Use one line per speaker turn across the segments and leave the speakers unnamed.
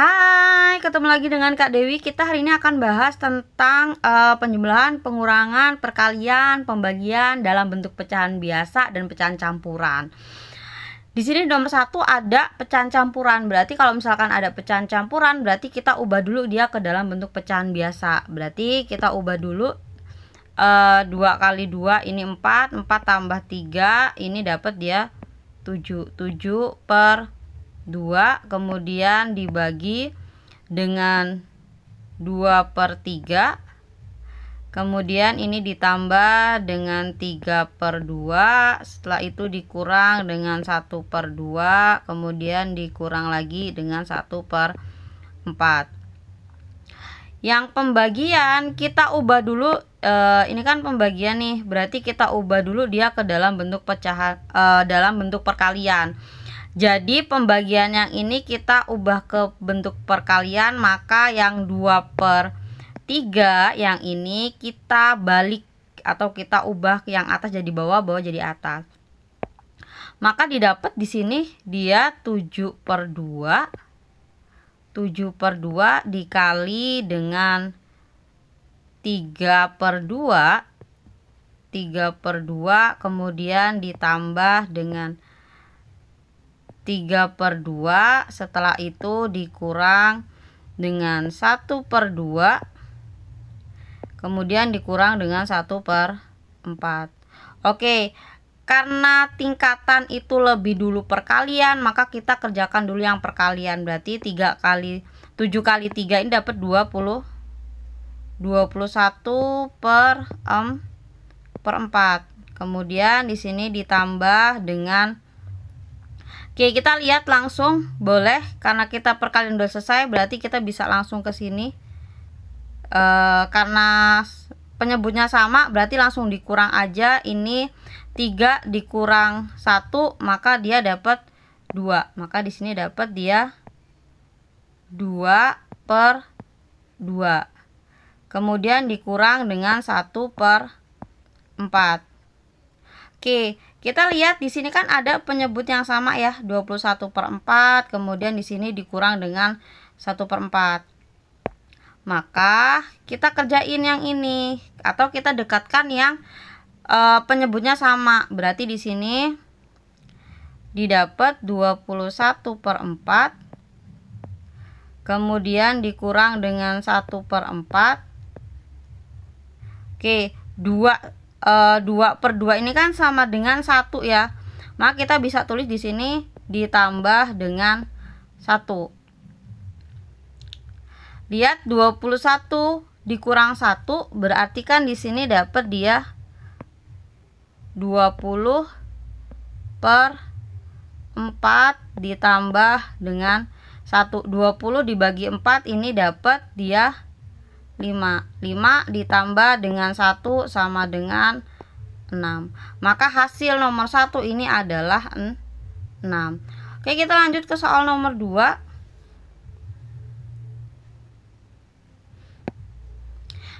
Hai, ketemu lagi dengan Kak Dewi. Kita hari ini akan bahas tentang penjumlahan, pengurangan, perkalian, pembagian dalam bentuk pecahan biasa dan pecahan campuran. Di sini nomor 1 ada pecahan campuran. Berarti kalau misalkan ada pecahan campuran, berarti kita ubah dulu dia ke dalam bentuk pecahan biasa. Berarti kita ubah dulu 2 kali 2 ini 4, 4 tambah 3 ini dapat dia 7 per 2, kemudian dibagi dengan 2 per 3, kemudian ini ditambah dengan 3 per 2, setelah itu dikurang dengan 1 per 2, kemudian dikurang lagi dengan 1 per 4. Yang pembagian kita ubah dulu, ini kan pembagian nih, berarti kita ubah dulu dia ke dalam bentuk pecahan, dalam bentuk perkalian. Jadi pembagian yang ini kita ubah ke bentuk perkalian, maka yang 2 per 3 yang ini kita balik atau kita ubah yang atas jadi bawah, bawah jadi atas. Maka didapat di sini dia 7 per 2. 7 per 2 dikali dengan 3 per 2, 3 per 2, kemudian ditambah dengan 3 per 2, setelah itu dikurang dengan 1 per 2, kemudian dikurang dengan 1 per 4. Oke, karena tingkatan itu lebih dulu perkalian, maka kita kerjakan dulu yang perkalian. Berarti 7 kali 3 ini dapat 21 per 4. Kemudian di sini ditambah dengan, oke, kita lihat langsung boleh, karena kita perkalian udah selesai, berarti kita bisa langsung ke sini. Karena penyebutnya sama, berarti langsung dikurang aja. Ini 3 dikurang 1, maka dia dapat 2. Maka di sini dapat dia 2 per 2. Kemudian dikurang dengan 1 per 4. Oke, kita lihat di sini kan ada penyebut yang sama ya, 21 per 4, kemudian di sini dikurang dengan 1 per 4. Maka kita kerjain yang ini atau kita dekatkan yang penyebutnya sama. Berarti di sini didapat 21 per 4, kemudian dikurang dengan 1 per 4. Oke, 2 per 2 ini kan sama dengan 1 ya. Maka kita bisa tulis di sini ditambah dengan 1. Lihat 21 dikurang 1 berarti kan di sini dapat dia 20 per 4 ditambah dengan 1. 20 dibagi 4 ini dapat dia 5. 5 ditambah dengan 1 sama dengan 6. Maka hasil nomor 1 ini adalah 6. Oke, kita lanjut ke soal nomor 2.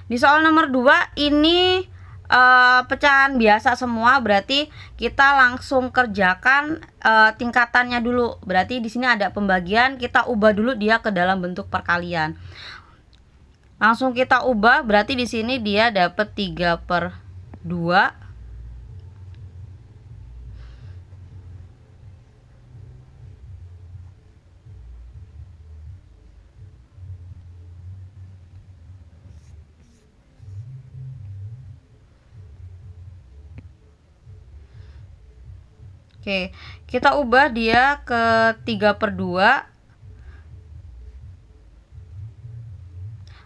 Di soal nomor 2 ini pecahan biasa semua, berarti kita langsung kerjakan tingkatannya dulu. Berarti di sini ada pembagian, kita ubah dulu dia ke dalam bentuk perkalian. Langsung kita ubah, berarti di sini dia dapat 3 per 2. Oke, kita ubah dia ke 3 per 2.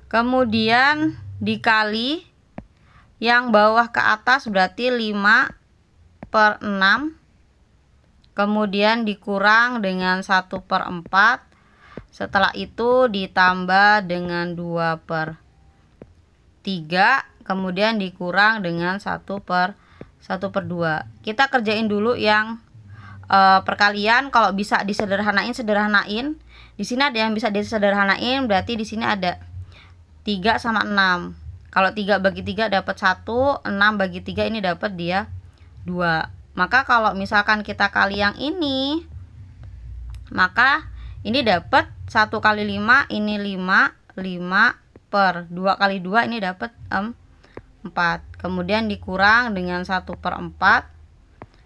Kemudian dikali yang bawah ke atas, berarti 5 per 6. Kemudian dikurang dengan 1 per 4. Setelah itu ditambah dengan 2 per 3. Kemudian dikurang dengan 1 per 2. Kita kerjain dulu yang perkalian. Kalau bisa disederhanain, sederhanain. Di sini ada yang bisa disederhanain, berarti di sini ada 3 sama 6. Kalau 3 bagi 3 dapat 1, 6 bagi 3 ini dapat dia 2. Maka kalau misalkan kita kali yang ini, maka ini dapat 1 kali 5 ini 5 per 2 kali 2 ini dapat 4. Kemudian dikurang dengan 1/4.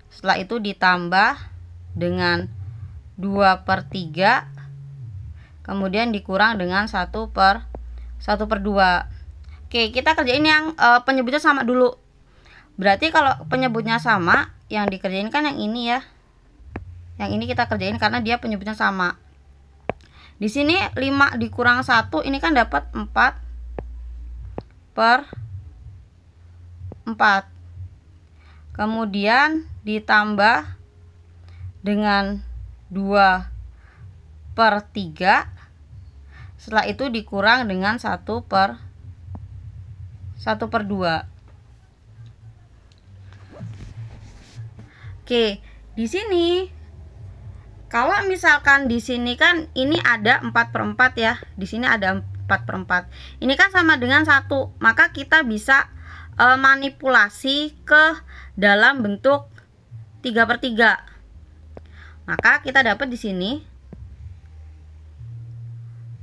Setelah itu ditambah dengan 2/3. Kemudian dikurang dengan 1/2. Oke, kita kerjain yang penyebutnya sama dulu. Berarti kalau penyebutnya sama, yang dikerjain kan yang ini ya. Yang ini kita kerjain karena dia penyebutnya sama. Di sini 5 dikurang 1 ini kan dapat 4/4. Kemudian ditambah dengan 2/3. Setelah itu dikurang dengan 1/2. Oke, di sini kalau misalkan di sini kan ini ada 4/4 ya. Di sini ada 4/4. Ini kan sama dengan 1, maka kita bisa manipulasi ke dalam bentuk 3/3. Maka kita dapat di sini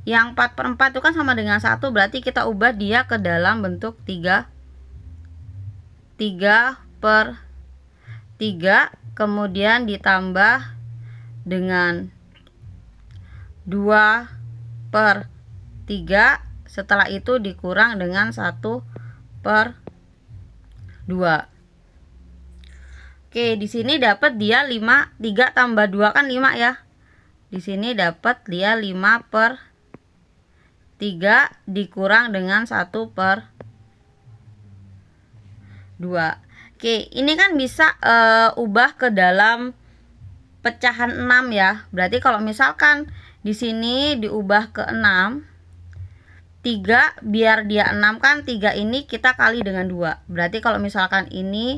yang 4/4 itu kan sama dengan 1, berarti kita ubah dia ke dalam bentuk 3/3, kemudian ditambah dengan 2/3. Setelah itu dikurang dengan 1/2. Oke, di sini dapat dia 5. 3 tambah 2 kan 5 ya. Di sini dapat dia 5/3 dikurang dengan 1/2. Oke, ini kan bisa ubah ke dalam pecahan 6 ya. Berarti kalau misalkan di sini diubah ke 6, 3 biar dia 6 kan 3 ini kita kali dengan 2. Berarti kalau misalkan ini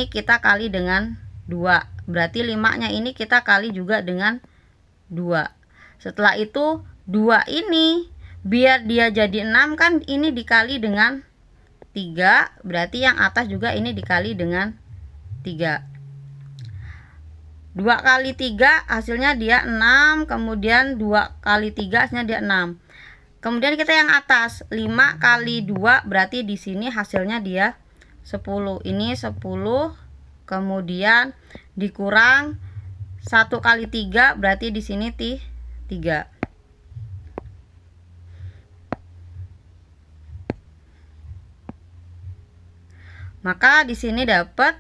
kita kali dengan 2. Berarti 5-nya ini kita kali juga dengan 2. Setelah itu 2 ini biar dia jadi 6 kan ini dikali dengan 3. Berarti yang atas juga ini dikali dengan 3. 2 kali 3 hasilnya dia 6. Kemudian 2 kali 3 hasilnya dia 6. Kemudian kita yang atas 5 kali 2 berarti di sini hasilnya dia 10. Ini 10. Kemudian dikurang 1 kali 3 berarti di sini 3. Maka di sini dapat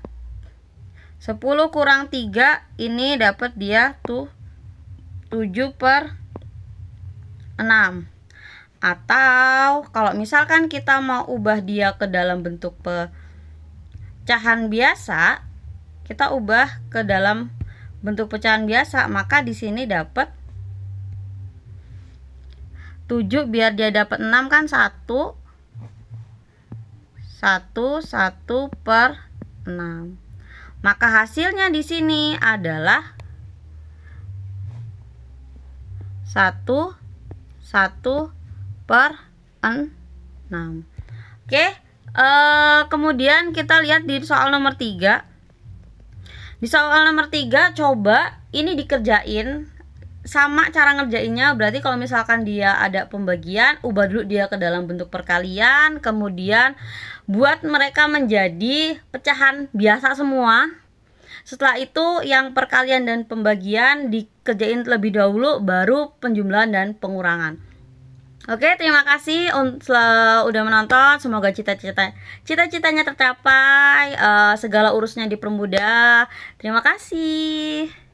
10 kurang 3 ini dapat dia tuh 7/6. Atau kalau misalkan kita mau ubah dia ke dalam bentuk pecahan biasa, kita ubah ke dalam bentuk pecahan biasa, maka di sini dapat 7 biar dia dapat 6 kan 1/6. Maka hasilnya di sini adalah 1/6. Oke, kemudian kita lihat di soal nomor 3. Di soal nomor 3 coba ini dikerjain sama cara ngerjainnya. Berarti kalau misalkan dia ada pembagian, ubah dulu dia ke dalam bentuk perkalian, kemudian buat mereka menjadi pecahan biasa semua. Setelah itu yang perkalian dan pembagian dikerjain terlebih dahulu, baru penjumlahan dan pengurangan. Oke, terima kasih udah menonton. Semoga cita-citanya tercapai, segala urusnya dipermudah. Terima kasih.